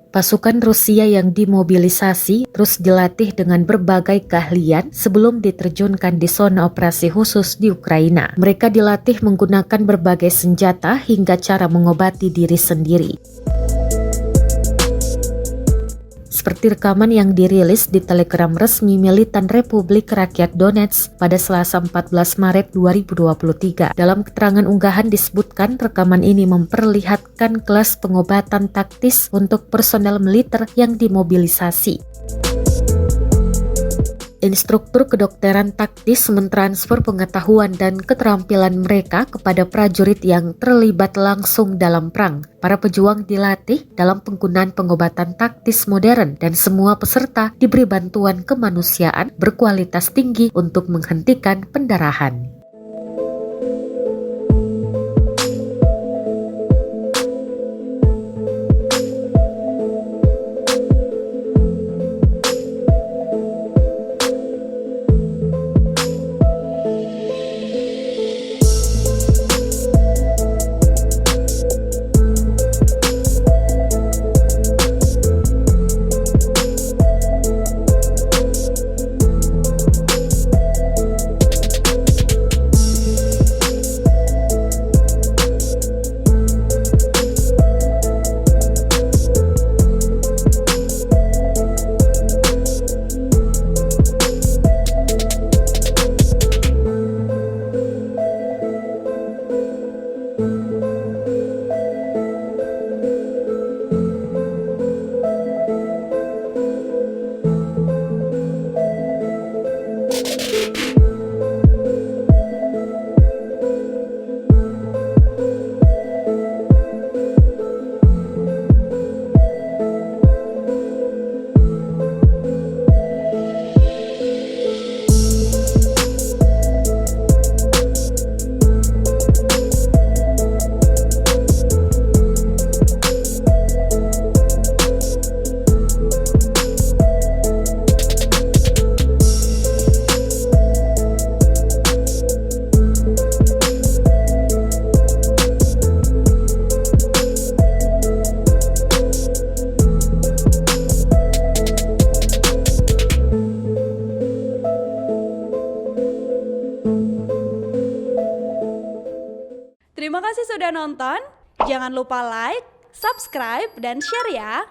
Pasukan Rusia yang dimobilisasi terus dilatih dengan berbagai keahlian sebelum diterjunkan di zona operasi khusus di Ukraina. Mereka dilatih menggunakan berbagai senjata hingga cara mengobati diri sendiri. Seperti rekaman yang dirilis di Telegram resmi Militan Republik Rakyat Donetsk pada Selasa 14 Maret 2023. Dalam keterangan unggahan disebutkan rekaman ini memperlihatkan kelas pengobatan taktis untuk personel militer yang dimobilisasi. Instruktur kedokteran taktis mentransfer pengetahuan dan keterampilan mereka kepada prajurit yang terlibat langsung dalam perang. Para pejuang dilatih dalam penggunaan pengobatan taktis modern dan semua peserta diberi bantuan kemanusiaan berkualitas tinggi untuk menghentikan pendarahan. Terima kasih sudah nonton. Jangan lupa like, subscribe, dan share ya.